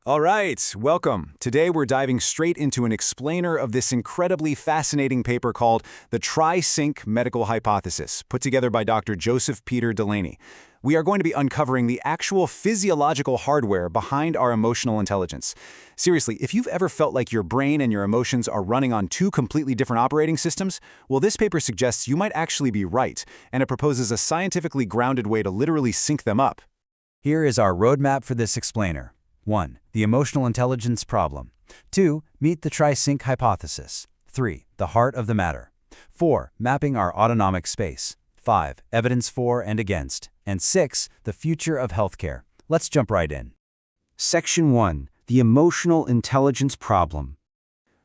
All right, welcome. Today we're diving straight into an explainer of this incredibly fascinating paper called the TriSync Medical Hypothesis, put together by Dr. Joseph Peter Delaney. We are going to be uncovering the actual physiological hardware behind our emotional intelligence. Seriously, if you've ever felt like your brain and your emotions are running on two completely different operating systems, well, this paper suggests you might actually be right, and it proposes a scientifically grounded way to literally sync them up. Here is our roadmap for this explainer. 1. The emotional intelligence problem. 2. Meet the TriSync hypothesis. 3. The heart of the matter. 4. Mapping our autonomic space. 5. Evidence for and against. And 6. The future of healthcare. Let's jump right in. Section 1. The emotional intelligence problem.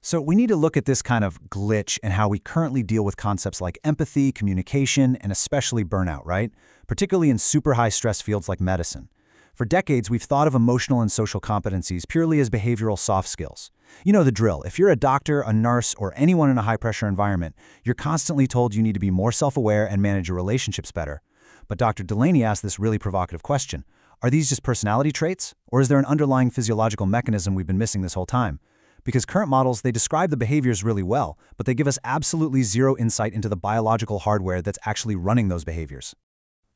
So we need to look at this kind of glitch and how we currently deal with concepts like empathy, communication, and especially burnout, right? Particularly in super high stress fields like medicine. For decades, we've thought of emotional and social competencies purely as behavioral soft skills. You know the drill. If you're a doctor, a nurse, or anyone in a high-pressure environment, you're constantly told you need to be more self-aware and manage your relationships better. But Dr. Delaney asked this really provocative question. Are these just personality traits? Or is there an underlying physiological mechanism we've been missing this whole time? Because current models, they describe the behaviors really well, but they give us absolutely zero insight into the biological hardware that's actually running those behaviors.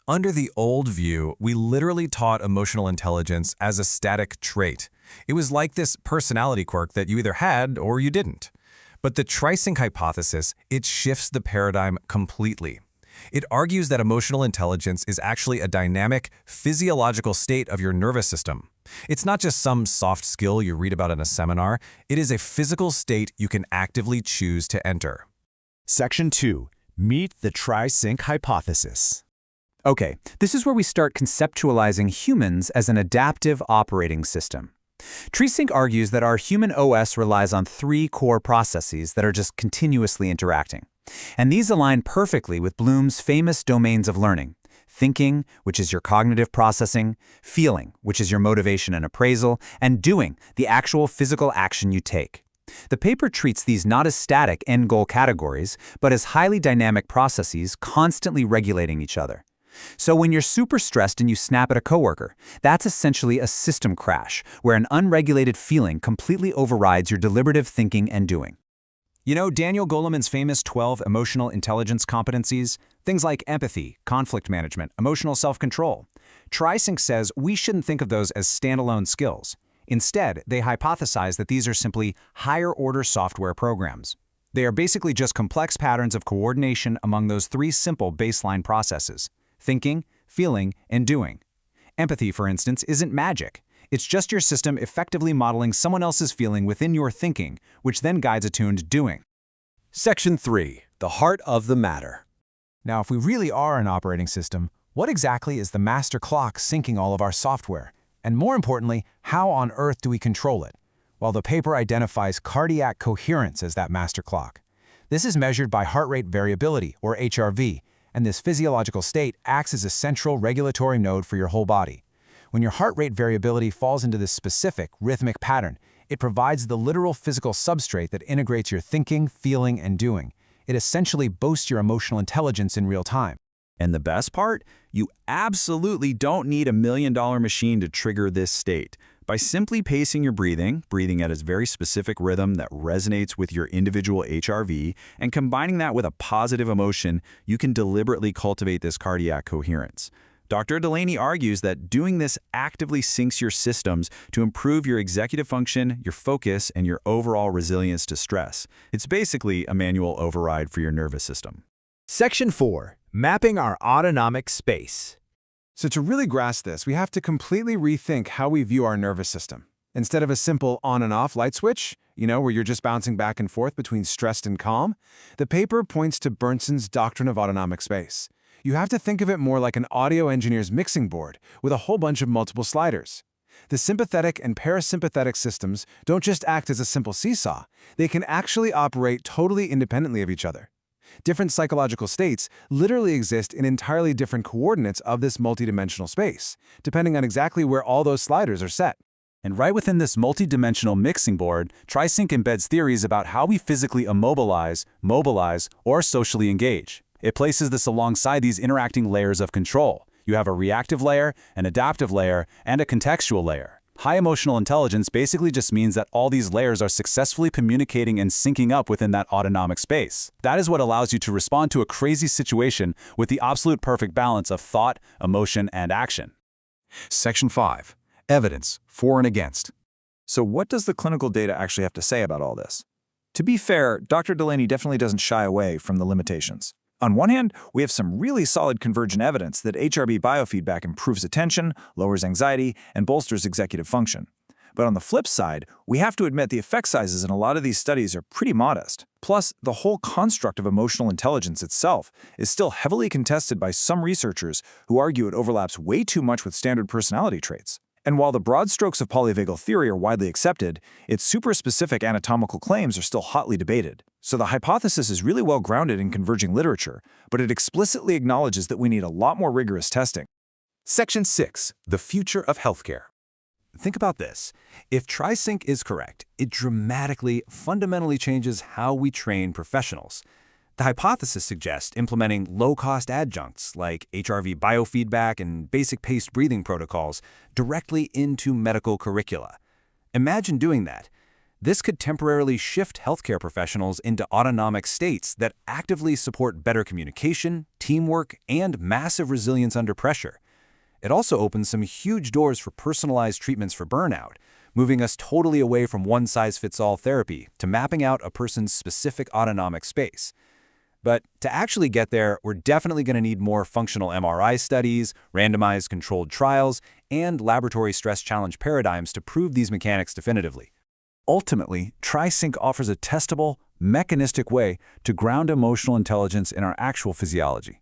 Under the old view, we literally taught emotional intelligence as a static trait. It was like this personality quirk that you either had or you didn't. But the TriSync hypothesis, it shifts the paradigm completely. It argues that emotional intelligence is actually a dynamic, physiological state of your nervous system. It's not just some soft skill you read about in a seminar. It is a physical state you can actively choose to enter. Section 2. Meet the TriSync hypothesis. Okay, this is where we start conceptualizing humans as an adaptive operating system. TriSync argues that our human OS relies on three core processes that are just continuously interacting. And these align perfectly with Bloom's famous domains of learning: thinking, which is your cognitive processing; feeling, which is your motivation and appraisal; and doing, the actual physical action you take. The paper treats these not as static end-goal categories, but as highly dynamic processes constantly regulating each other. So when you're super stressed and you snap at a coworker, that's essentially a system crash, where an unregulated feeling completely overrides your deliberative thinking and doing. You know Daniel Goleman's famous 12 emotional intelligence competencies? Things like empathy, conflict management, emotional self-control. TriSync says we shouldn't think of those as standalone skills. Instead, they hypothesize that these are simply higher-order software programs. They are basically just complex patterns of coordination among those three simple baseline processes: thinking, feeling, and doing. Empathy, for instance, isn't magic. It's just your system effectively modeling someone else's feeling within your thinking, which then guides attuned doing. Section 3. The heart of the matter. Now, if we really are an operating system, what exactly is the master clock syncing all of our software? And more importantly, how on earth do we control it? Well, the paper identifies cardiac coherence as that master clock. This is measured by heart rate variability, or HRV, and this physiological state acts as a central regulatory node for your whole body. When your heart rate variability falls into this specific, rhythmic pattern, it provides the literal physical substrate that integrates your thinking, feeling, and doing. It essentially boasts your emotional intelligence in real time. And the best part? You absolutely don't need a $1 million machine to trigger this state. By simply pacing your breathing at a very specific rhythm that resonates with your individual HRV, and combining that with a positive emotion, you can deliberately cultivate this cardiac coherence. Dr. Delaney argues that doing this actively syncs your systems to improve your executive function, your focus, and your overall resilience to stress. It's basically a manual override for your nervous system. Section 4. Mapping our autonomic space. So to really grasp this, we have to completely rethink how we view our nervous system. Instead of a simple on and off light switch, where you're just bouncing back and forth between stressed and calm, the paper points to Bernson's doctrine of autonomic space. You have to think of it more like an audio engineer's mixing board with a whole bunch of multiple sliders. The sympathetic and parasympathetic systems don't just act as a simple seesaw, they can actually operate totally independently of each other. Different psychological states literally exist in entirely different coordinates of this multidimensional space, depending on exactly where all those sliders are set. And right within this multi-dimensional mixing board, TriSync embeds theories about how we physically immobilize, mobilize, or socially engage. It places this alongside these interacting layers of control. You have a reactive layer, an adaptive layer, and a contextual layer. High emotional intelligence basically just means that all these layers are successfully communicating and syncing up within that autonomic space. That is what allows you to respond to a crazy situation with the absolute perfect balance of thought, emotion, and action. Section 5. Evidence, for and against. So what does the clinical data actually have to say about all this? To be fair, Dr. Delaney definitely doesn't shy away from the limitations. On one hand, we have some really solid convergent evidence that HRB biofeedback improves attention, lowers anxiety, and bolsters executive function. But on the flip side, we have to admit the effect sizes in a lot of these studies are pretty modest. Plus, the whole construct of emotional intelligence itself is still heavily contested by some researchers who argue it overlaps way too much with standard personality traits. And while the broad strokes of polyvagal theory are widely accepted, its super-specific anatomical claims are still hotly debated. So the hypothesis is really well grounded in converging literature, but it explicitly acknowledges that we need a lot more rigorous testing. Section 6. The future of healthcare. Think about this. If TriSync is correct, it dramatically, fundamentally changes how we train professionals. The hypothesis suggests implementing low-cost adjuncts like HRV biofeedback and basic paced breathing protocols directly into medical curricula. Imagine doing that. This could temporarily shift healthcare professionals into autonomic states that actively support better communication, teamwork, and massive resilience under pressure. It also opens some huge doors for personalized treatments for burnout, moving us totally away from one-size-fits-all therapy to mapping out a person's specific autonomic space. But to actually get there, we're definitely going to need more functional MRI studies, randomized controlled trials, and laboratory stress challenge paradigms to prove these mechanics definitively. Ultimately, TriSync offers a testable, mechanistic way to ground emotional intelligence in our actual physiology.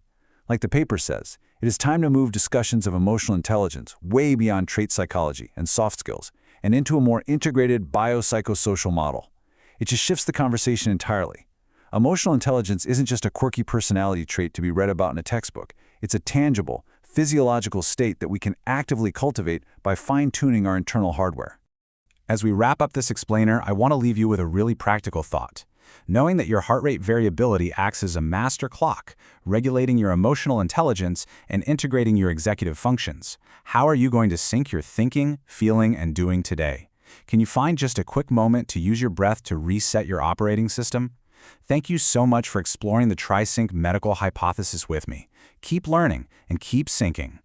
Like the paper says, it is time to move discussions of emotional intelligence way beyond trait psychology and soft skills and into a more integrated biopsychosocial model. It just shifts the conversation entirely. Emotional intelligence isn't just a quirky personality trait to be read about in a textbook. It's a tangible, physiological state that we can actively cultivate by fine-tuning our internal hardware. As we wrap up this explainer, I want to leave you with a really practical thought. Knowing that your heart rate variability acts as a master clock, regulating your emotional intelligence and integrating your executive functions, how are you going to sync your thinking, feeling, and doing today? Can you find just a quick moment to use your breath to reset your operating system? Thank you so much for exploring the TriSync Medical Hypothesis with me. Keep learning and keep syncing.